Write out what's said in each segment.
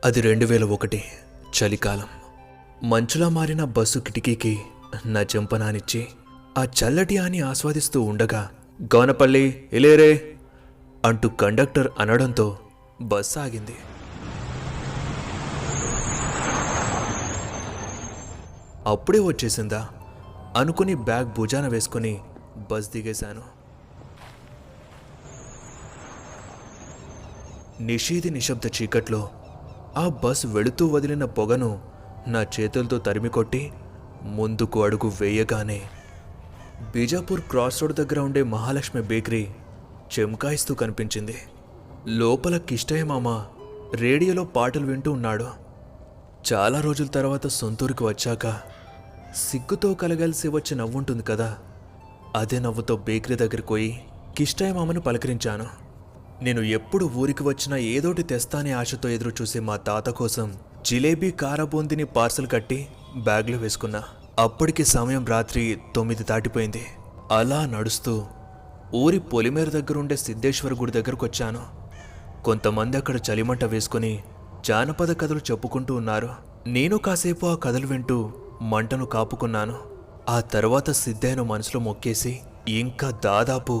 అది 2001 చలికాలం. మంచులా మారిన బస్సు కిటికీకి నా చెంపనానిచ్చి ఆ చల్లటి ఆని ఆస్వాదిస్తూ ఉండగా గౌనపల్లి ఇలేరే అంటూ కండక్టర్ అనడంతో బస్సు ఆగింది. అప్పుడే వచ్చేసిందా అనుకుని బ్యాగ్ భుజాన వేసుకుని బస్ దిగేశాను. నిశబ్ద చీకట్లో ఆ బస్ వెళుతూ వదిలిన పొగను నా చేతులతో తరిమికొట్టి ముందుకు అడుగు వేయగానే బీజాపూర్ క్రాస్ రోడ్ దగ్గర ఉండే మహాలక్ష్మి బేకరీ చెమ్కాయిస్తూ కనిపించింది. లోపల కిష్టయ్య మామ రేడియోలో పాటలు వింటూ ఉన్నాడు. చాలా రోజుల తర్వాత సొంతూరికి వచ్చాక సిగ్గుతో కలగలిసి వచ్చే నవ్వుంటుంది కదా, అదే నవ్వుతో బేకరీ దగ్గరికి పోయి కిష్టయ్య మామను పలకరించాను. నేను ఎప్పుడు ఊరికి వచ్చినా ఏదోటి తెస్తానే ఆశతో ఎదురు చూసే మా తాత కోసం జిలేబీ కారబూందిని పార్సల్ కట్టి బ్యాగ్లో వేసుకున్నా. అప్పటికి సమయం రాత్రి 9 దాటిపోయింది. అలా నడుస్తూ ఊరి పొలిమేర దగ్గరుండే సిద్ధేశ్వర గుడి దగ్గరకు వచ్చాను. కొంతమంది అక్కడ చలిమంట వేసుకుని జానపద కథలు చెప్పుకుంటూ ఉన్నారు. నేను కాసేపు ఆ కథలు వింటూ మంటను కాపుకున్నాను. ఆ తర్వాత సిద్ధయ్యను మనసులో మొక్కేసి ఇంకా దాదాపు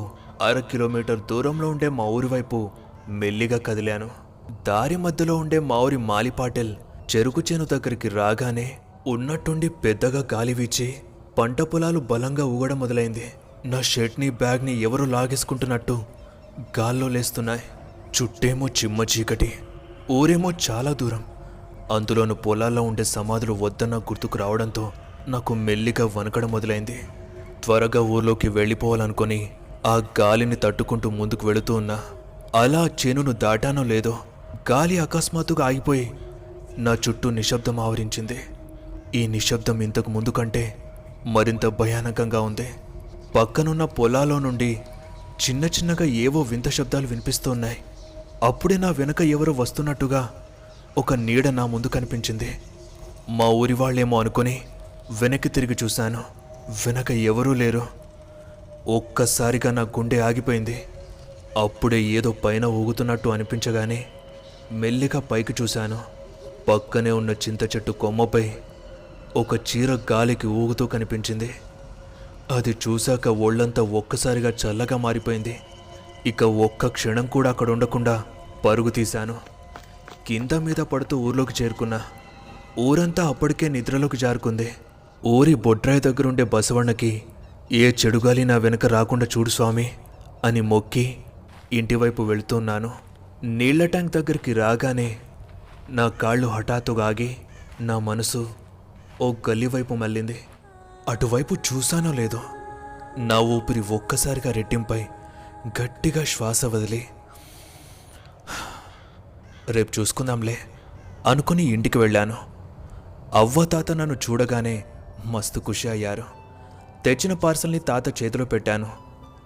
1/2 కిలోమీటర్ దూరంలో ఉండే మా ఊరి వైపు మెల్లిగా కదిలాను. దారి మధ్యలో ఉండే మా ఊరి మాలిపాటెల్ చెరుకు చేను దగ్గరికి రాగానే ఉన్నట్టుండి పెద్దగా గాలి వీచి పంట పొలాలు బలంగా ఊగడం మొదలైంది. నా షర్ట్ని బ్యాగ్ని ఎవరో లాగేసుకుంటున్నట్టు గాల్లో లేస్తున్నాయి. చుట్టేమో చిమ్మ చీకటి, ఊరేమో చాలా దూరం. అందులోను పొలాల్లో ఉండే సమాధులు వద్దన్న గుర్తుకు రావడంతో నాకు మెల్లిగా వణకడం మొదలైంది. త్వరగా ఊర్లోకి వెళ్ళిపోవాలనుకొని ఆ గాలిని తట్టుకుంటూ ముందుకు వెళుతూ ఉన్నా. అలా చేనును దాటానో లేదో గాలి అకస్మాత్తుగా ఆగిపోయి నా చుట్టూ నిశ్శబ్దం ఆవరించింది. ఈ నిశ్శబ్దం ఇంతకు ముందు కంటే మరింత భయానకంగా ఉంది. పక్కనున్న పొలాల్లో నుండి చిన్నగా ఏవో వింత శబ్దాలు వినిపిస్తున్నాయి. అప్పుడే నా వెనక ఎవరో వస్తున్నట్టుగా ఒక నీడ నా ముందు కనిపించింది. మా ఊరి వాళ్ళేమో అనుకుని వెనక్కి తిరిగి చూశాను. వెనక ఎవరూ లేరు. ఒక్కసారిగా నా గుండె ఆగిపోయింది. అప్పుడే ఏదో పైన ఊగుతున్నట్టు అనిపించగానే మెల్లిగా పైకి చూశాను. పక్కనే ఉన్న చింత చెట్టు కొమ్మపై ఒక చీర గాలికి ఊగుతూ కనిపించింది. అది చూశాక ఒళ్ళంతా ఒక్కసారిగా చల్లగా మారిపోయింది. ఇక ఒక్క క్షణం కూడా అక్కడ ఉండకుండా పరుగు తీశాను. కింద మీద పడుతూ ఊర్లోకి చేరుకున్నా. ఊరంతా అప్పటికే నిద్రలోకి జారుకుంది. ఊరి బొడ్రాయి దగ్గరుండే బసవಣ್ಣకి ఏ చెడుగాలి నా వెనక రాకుండా చూడు స్వామి అని మొక్కి ఇంటివైపు వెళుతున్నాను. నీళ్ల ట్యాంక్ దగ్గరికి రాగానే నా కాళ్ళు హఠాత్తుగా ఆగి నా మనసు ఓ గల్లీ వైపు మళ్ళింది. అటువైపు చూసానో లేదో నా ఊపిరి ఒక్కసారిగా రెట్టింపై గట్టిగా శ్వాస వదిలి రేపు చూసుకుందాంలే అనుకుని ఇంటికి వెళ్ళాను. అవ్వ తాత నన్ను చూడగానే మస్తు ఖుషి అయ్యారు. తెచ్చిన పార్సల్ని తాత చేతిలో పెట్టాను.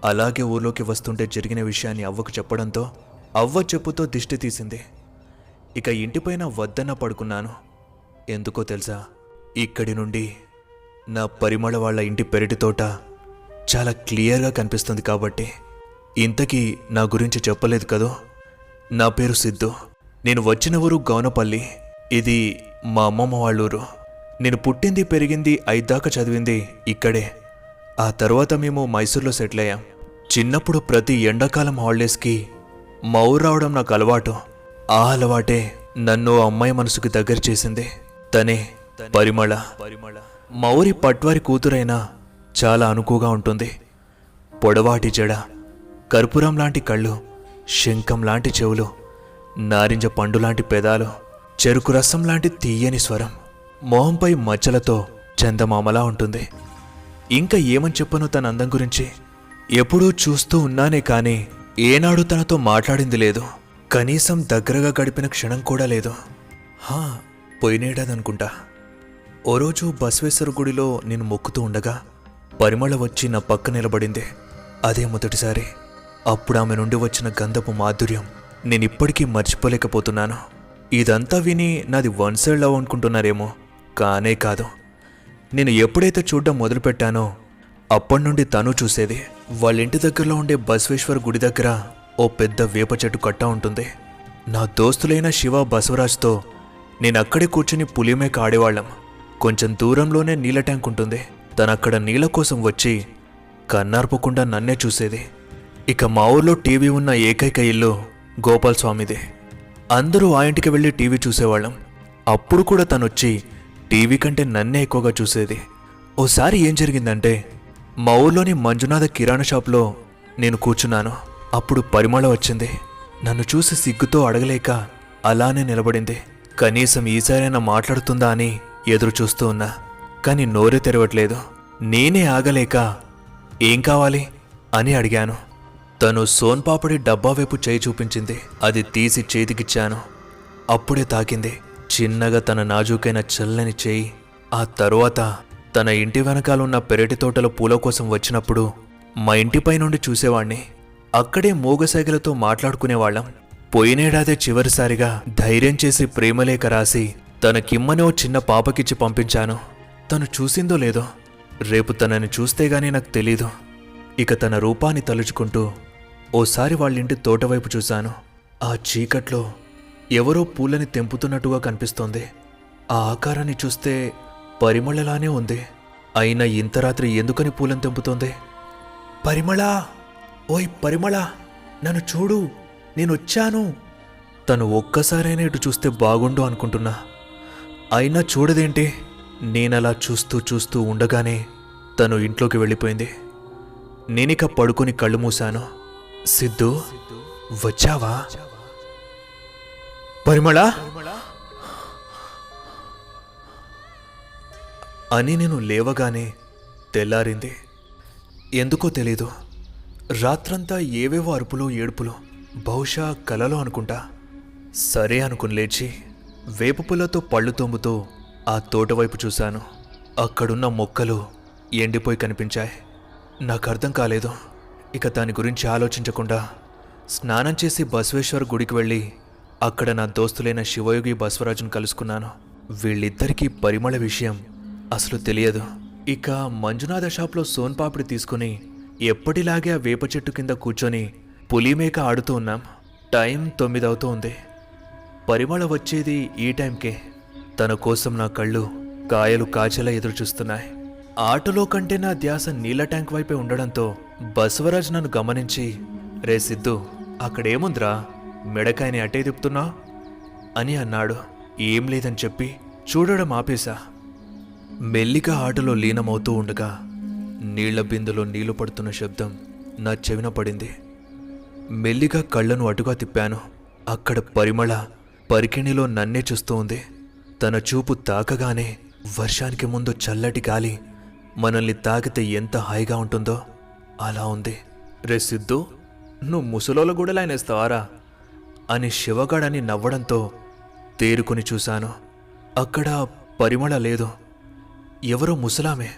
అలాగే ఊర్లోకి వస్తుంటే జరిగిన విషయాన్ని అవ్వకు చెప్పడంతో అవ్వ చెప్పుతో దిష్టి తీసింది. ఇక ఇంటిపైన వద్దన్న పడుకున్నాను. ఎందుకో తెలుసా, ఇక్కడి నుండి నా పరిమళ వాళ్ళ ఇంటి పెరటి తోట చాలా క్లియర్గా కనిపిస్తుంది కాబట్టి. ఇంతకీ నా గురించి చెప్పలేదు కదూ. నా పేరు సిద్ధు. నేను వచ్చిన ఊరు గౌనపల్లి. ఇది మా అమ్మమ్మ వాళ్ళ ఊరు. నేను పుట్టింది పెరిగింది 5 దాకా చదివింది ఇక్కడే. ఆ తర్వాత మేము మైసూర్లో సెటిల్ అయ్యాం. చిన్నప్పుడు ప్రతి ఎండాకాలం హాలిడేస్కి మా ఊరు రావడం నాకు అలవాటు. ఆ అలవాటే నన్ను అమ్మాయి మనసుకు దగ్గర చేసింది. తనే పరిమళ. మా ఊరి పట్వారి కూతురైనా చాలా అనుకువగా ఉంటుంది. పొడవాటి జడ, కర్పూరం లాంటి కళ్ళు, శంఖం లాంటి చెవులు, నారింజ పండు లాంటి పెదాలు, చెరుకు రసం లాంటి తీయని స్వరం, మొహంపై మచ్చలతో చందమామలా ఉంటుంది. ఇంకా ఏమని చెప్పను తన అందం గురించి. ఎప్పుడూ చూస్తూ ఉన్నానే కానీ ఏనాడు తనతో మాట్లాడింది లేదు. కనీసం దగ్గరగా గడిపిన క్షణం కూడా లేదు. పోయినేడాదనుకుంటా. ఓ రోజు బసవేశ్వర గుడిలో నేను మొక్కుతూ ఉండగా పరిమళ వచ్చి నా పక్క నిలబడింది. అదే మొదటిసారి. అప్పుడు ఆమె నుండి వచ్చిన గంధపు మాధుర్యం నేనిప్పటికీ మర్చిపోలేకపోతున్నాను. ఇదంతా విని నాది వన్ సైడ్ లవ్ అనుకుంటున్నారేమో, కానే కాదు. నేను ఎప్పుడైతే చూడడం మొదలుపెట్టానో అప్పటి నుండి తను చూసేది. వాళ్ళ ఇంటి దగ్గరలో ఉండే బసవేశ్వర గుడి దగ్గర ఓ పెద్ద వేప చెట్టు కట్ట ఉంటుంది. నా దోస్తులైన శివ, బసవరాజ్తో నేనక్కడే కూర్చుని పులిమేక ఆడేవాళ్ళం. కొంచెం దూరంలోనే నీళ్ళ ట్యాంక్ ఉంటుంది. తనక్కడ నీళ్ళ కోసం వచ్చి కన్నార్పకుండా నన్నే చూసేది. ఇక మా ఊర్లో టీవీ ఉన్న ఏకైక ఇల్లు గోపాల్ స్వామిదే. అందరూ ఆ ఇంటికి వెళ్ళి టీవీ చూసేవాళ్ళం. అప్పుడు కూడా తనొచ్చి టీవీ కంటే నన్నే ఎక్కువగా చూసేది. ఓసారి ఏం జరిగిందంటే, మా ఊర్లోని మంజునాథ కిరాణా షాప్లో నేను కూర్చున్నాను. అప్పుడు పరిమళ వచ్చింది. నన్ను చూసి సిగ్గుతో అడగలేక అలానే నిలబడింది. కనీసం ఈసారైనా మాట్లాడుతుందా అని ఎదురు చూస్తూ ఉన్నా, కానీ నోరే తెరవట్లేదు. నేనే ఆగలేక ఏం కావాలి అని అడిగాను. తను సోన్పాపడి డబ్బా వైపు చేయి చూపించింది. అది తీసి చేతికిచ్చాను. అప్పుడే తాకింది చిన్నగా తన నాజూకైన చల్లని చేయి. ఆ తరువాత తన ఇంటి వెనకాలన్న పెరటి తోటలో పూల కోసం వచ్చినప్పుడు మా ఇంటిపై నుండి చూసేవాణ్ణి. అక్కడే మూగసైగలతో మాట్లాడుకునేవాళ్ళం. పోయినేడాదే చివరిసారిగా ధైర్యం చేసి ప్రేమలేఖ రాసి తనకిమ్మని ఓ చిన్న పాపకిచ్చి పంపించాను. తను చూసిందో లేదో, రేపు తనని చూస్తేగానీ నాకు తెలీదు. ఇక తన రూపాన్ని తలుచుకుంటూ ఓసారి వాళ్ళింటి తోటవైపు చూశాను. ఆ చీకట్లో ఎవరో పూలని తెంపుతున్నట్టుగా కనిపిస్తోంది. ఆ ఆకారాన్ని చూస్తే పరిమళలానే ఉంది. అయినా ఇంత రాత్రి ఎందుకని పూలను తెంపుతోంది? పరిమళ, ఓయ్ పరిమళ, నన్ను చూడు, నేనొచ్చాను. తను ఒక్కసారైనా ఇటు చూస్తే బాగుండు అనుకుంటున్నా. అయినా చూడదేంటి? నేనలా చూస్తూ చూస్తూ ఉండగానే తను ఇంట్లోకి వెళ్ళిపోయింది. నేనిక పడుకొని కళ్ళు మూశాను. సిద్ధు, వచ్చావా? పరిమళ అని నేను లేవగానే తెల్లారింది. ఎందుకో తెలీదు, రాత్రంతా ఏవేవో అరుపులు ఏడుపులు, బహుశా కలలో అనుకుంటా. సరే అనుకుని లేచి వేపపుల్లతో పళ్ళు తోముతూ ఆ తోటవైపు చూశాను. అక్కడున్న మొక్కలు ఎండిపోయి కనిపించాయి. నాకు అర్థం కాలేదు. ఇక దాని గురించి ఆలోచించకుండా స్నానం చేసి బసవేశ్వర గుడికి వెళ్ళి అక్కడ నా దోస్తులైన శివయోగి బసవరాజును కలుసుకున్నాను. వీళ్ళిద్దరికీ పరిమళ విషయం అసలు తెలియదు. ఇక మంజునాథ షాప్లో సోన్పాపిడి తీసుకుని ఎప్పటిలాగే ఆ వేప చెట్టు కింద కూర్చొని పులిమేక ఆడుతూ ఉన్నాం. టైం 9 అవుతూ ఉంది. పరిమళ వచ్చేది ఈ టైంకే. తన కోసం నా కళ్ళు కాయలు కాచేలా ఎదురుచూస్తున్నాయి. ఆటలో కంటే నా ధ్యాస నీళ్ళ ట్యాంక్ వైపే ఉండడంతో బసవరాజ్ నన్ను గమనించి, రే సిద్ధు, అక్కడేముందిరా, మెడకాయని అట్టే తిప్పుతున్నా అని అన్నాడు. ఏం లేదని చెప్పి చూడడం ఆపేశా. మెల్లిగా ఆటలో లీనమవుతూ ఉండగా నీళ్ల బిందులో నీళ్లు పడుతున్న శబ్దం నా చెవిన పడింది. మెల్లిగా కళ్ళను అటుగా తిప్పాను. అక్కడ పరిమళ పరికిణిలో నన్నే చూస్తూ ఉంది. తన చూపు తాకగానే వర్షానికి ముందు చల్లటి గాలి మనల్ని తాకితే ఎంత హాయిగా ఉంటుందో అలా ఉంది. రే సిద్ధు, నువ్వు ముసలోళ్ళ కూడా లైనేస్తావారా అని శివగాడని నవ్వడంతో తేరుకుని చూశాను. అక్కడ పరిమళ లేదు, ఎవరో ముసలామే.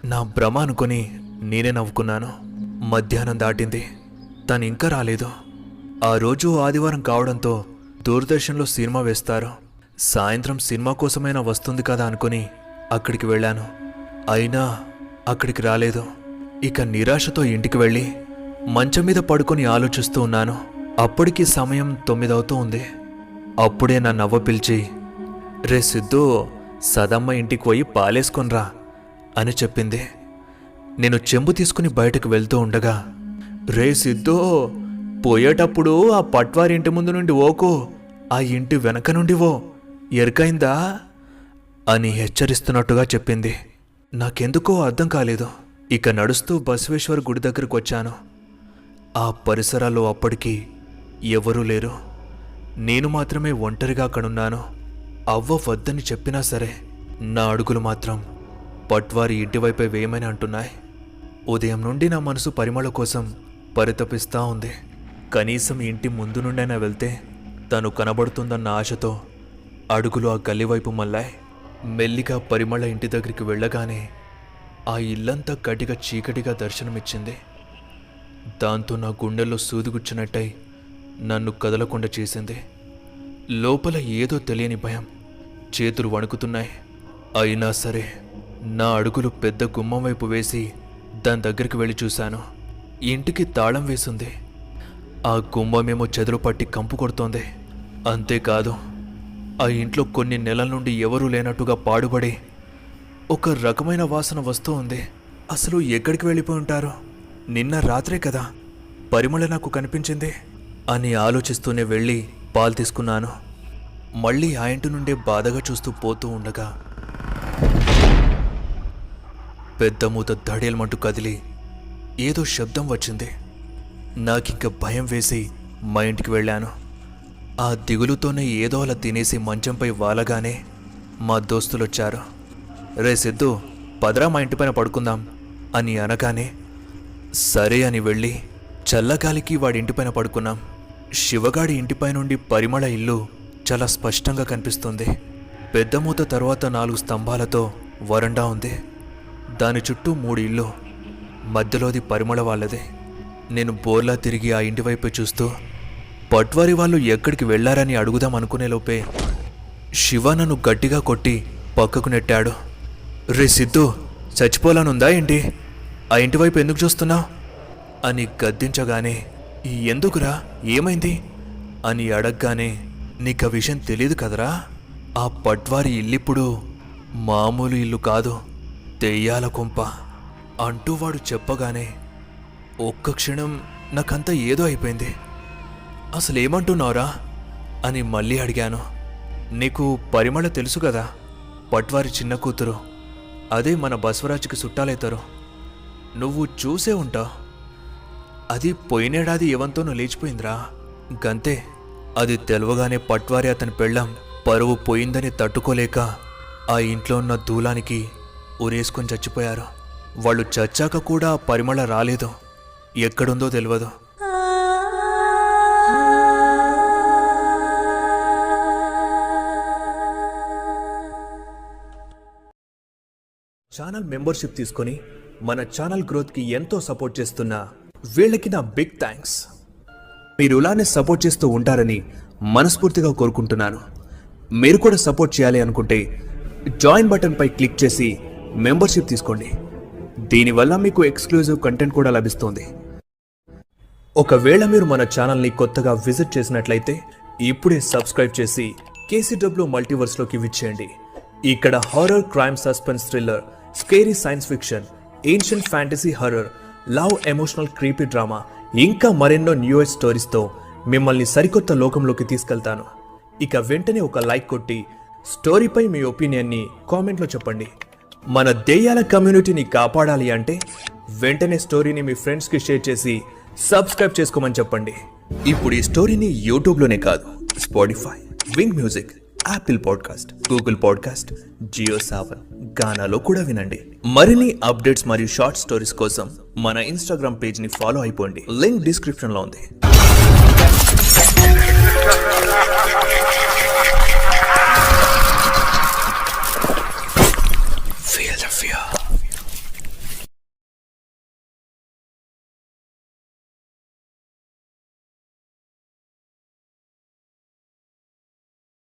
నా భ్రమ అనుకుని నేనే నవ్వుకున్నాను. మధ్యాహ్నం దాటింది, తను ఇంకా రాలేదు. ఆ రోజు ఆదివారం కావడంతో దూరదర్శన్లో సినిమా వేస్తారు. సాయంత్రం సినిమా కోసమైనా వస్తుంది కదా అనుకుని అక్కడికి వెళ్ళాను. అయినా అక్కడికి రాలేదు. ఇక నిరాశతో ఇంటికి వెళ్ళి మంచం మీద పడుకొని ఆలోచిస్తూ ఉన్నాను. అప్పటికి సమయం 9 అవుతూ ఉంది. అప్పుడే నా నవ్వ పిలిచి, రే సిద్ధు, సదమ్మ ఇంటికి పోయి పాలేసుకొనిరా అని చెప్పింది. నేను చెంబు తీసుకుని బయటకు వెళ్తూ ఉండగా, రే సిద్ధు, పోయేటప్పుడు ఆ పట్వారి ఇంటి ముందు నుండి ఓకో, ఆ ఇంటి వెనక నుండి ఓ, ఎరకైందా అని హెచ్చరిస్తున్నట్టుగా చెప్పింది. నాకెందుకో అర్థం కాలేదు. ఇక నడుస్తూ బసవేశ్వర గుడి దగ్గరకు వచ్చాను. ఆ పరిసరాల్లో అప్పటికి ఎవరూ లేరు. నేను మాత్రమే ఒంటరిగా అక్కడున్నాను. అవ్వ వద్దని చెప్పినా సరే నా అడుగులు మాత్రం పట్వారి ఇంటివైపే వేయమని అంటున్నాయి. ఉదయం నుండి నా మనసు పరిమళ కోసం పరితపిస్తూ ఉంది. కనీసం ఇంటి ముందు నుండైనా వెళ్తే తను కనబడుతుందన్న ఆశతో అడుగులు ఆ గల్లీవైపు మళ్ళాయి. మెల్లిగా పరిమళ ఇంటి దగ్గరికి వెళ్ళగానే ఆ ఇల్లంతా గట్టిగా చీకటిగా దర్శనమిచ్చింది. దాంతో నా గుండెల్లో సూదిగుచ్చినట్టయి నన్ను కదలకుండా చేసింది. లోపల ఏదో తెలియని భయం, చేతులు వణుకుతున్నాయి. అయినా సరే నా అడుగులు పెద్ద గుమ్మం వైపు వేసి దాని దగ్గరికి వెళ్ళి చూశాను. ఇంటికి తాళం వేసింది. ఆ గుమ్మమేమో చెదలు పట్టి కంపు కొడుతోంది. అంతేకాదు, ఆ ఇంట్లో కొన్ని నెలల నుండి ఎవరూ లేనట్టుగా పాడుబడి ఒక రకమైన వాసన వస్తూ ఉంది. అసలు ఎక్కడికి వెళ్ళిపోయి ఉంటారు? నిన్న రాత్రే కదా పరిమళ నాకు కనిపించింది అని ఆలోచిస్తూనే వెళ్ళి పాలు తీసుకున్నాను. మళ్ళీ ఆ ఇంటి నుండే బాధగా చూస్తూ పోతూ ఉండగా పెద్ద మూత దడేలమంటూ కదిలి ఏదో శబ్దం వచ్చింది. నాకింక భయం వేసి మా ఇంటికి వెళ్ళాను. ఆ దిగులుతోనే ఏదో అలా తినేసి మంచంపై వాలగానే మా దోస్తులొచ్చారు. రే సిద్ధు, పదరా మా ఇంటిపైన పడుకుందాం అని అనగానే సరే అని వెళ్ళి చల్లగాలికి వాడి ఇంటిపైన పడుకున్నాం. శివగాడి ఇంటిపై నుండి పరిమళ ఇల్లు చాలా స్పష్టంగా కనిపిస్తుంది. పెద్ద మూత తర్వాత 4 స్తంభాలతో వరండా ఉంది. దాని చుట్టూ 3 ఇళ్ళు, మధ్యలోది పరిమళ వాళ్ళదే. నేను బోర్లా తిరిగి ఆ ఇంటి వైపు చూస్తూ పట్వారి వాళ్ళు ఎక్కడికి వెళ్లారని అడుగుదాం అనుకునే లోపే శివ నన్ను గట్టిగా కొట్టి పక్కకు నెట్టాడు. రే సిద్ధు, చచ్చిపోలానుందా ఏంటి? ఆ ఇంటి వైపు ఎందుకు చూస్తున్నావు అని గద్దించగానే ఎందుకురా, ఏమైంది అని అడగగానే నీకు ఆ విషయం తెలియదు కదరా, ఆ పట్వారి ఇల్లిప్పుడు మామూలు ఇల్లు కాదు, దెయ్యాల కొంప అంటూ వాడు చెప్పగానే ఒక్క క్షణం నాకంతా ఏదో అయిపోయింది. అసలేమంటున్నావురా అని మళ్ళీ అడిగాను. నీకు పరిమళ తెలుసు కదా, పట్వారి చిన్న కూతురు, అదే మన బసవరాజుకి చుట్టాలవుతారు. నువ్వు చూసే ఉంటావు. అది పోయినేడాది ఏవంతోనూ లేచిపోయిందిరా, గంతే. అది తెలవగానే పట్వారి అతని పెళ్ళాం పరువు పోయిందని తట్టుకోలేక ఆ ఇంట్లో ఉన్న దూలానికి ఉరేసుకొని చచ్చిపోయారు. వాళ్ళు చచ్చాక కూడా పరిమళ రాలేదు, ఎక్కడుందో తెలియదు. ఛానల్ మెంబర్షిప్ తీసుకొని మన ఛానల్ గ్రోత్కి ఎంతో సపోర్ట్ చేస్తున్న వీళ్ళకి నా బిగ్ థ్యాంక్స్. మీరు ఇలానే సపోర్ట్ చేస్తూ ఉంటారని మనస్ఫూర్తిగా కోరుకుంటున్నాను. మీరు కూడా సపోర్ట్ చేయాలి అనుకుంటే జాయిన్ బటన్పై క్లిక్ చేసి మెంబర్షిప్ తీసుకోండి. దీనివల్ల మీకు ఎక్స్క్లూజివ్ కంటెంట్ కూడా లభిస్తుంది. ఒకవేళ మీరు మన ఛానల్ని కొత్తగా విజిట్ చేసినట్లయితే ఇప్పుడే సబ్స్క్రైబ్ చేసి కేసీడబ్ల్యూ మల్టీవర్స్లోకి విచ్చేయండి. ఇక్కడ horror, crime, suspense, thriller, scary science fiction, ancient fantasy, horror, love, emotional, creepy drama ఇంకా మరెన్నో న్యూయెస్ట్ స్టోరీస్తో మిమ్మల్ని సరికొత్త లోకంలోకి తీసుకెళ్తాను. ఇక వెంటనే ఒక లైక్ కొట్టి స్టోరీపై మీ ఒపీనియన్ని కామెంట్లో చెప్పండి. మన దెయ్యాల కమ్యూనిటీని కాపాడాలి అంటే వెంటనే స్టోరీని మీ ఫ్రెండ్స్కి షేర్ చేసి సబ్స్క్రైబ్ చేసుకోమని చెప్పండి. ఇప్పుడు ఈ స్టోరీని యూట్యూబ్లోనే కాదు, Spotify, Wynk music, Apple podcast, Google podcast, Jio Saavn, గానాలో కూడా వినండి. మరిన్ని అప్డేట్స్ మరియు షార్ట్ స్టోరీస్ కోసం మన ఇన్స్టాగ్రామ్ పేజ్ని ఫాలో అయిపోండి. లింక్ డిస్క్రిప్షన్లో ఉంది. Feel the fear.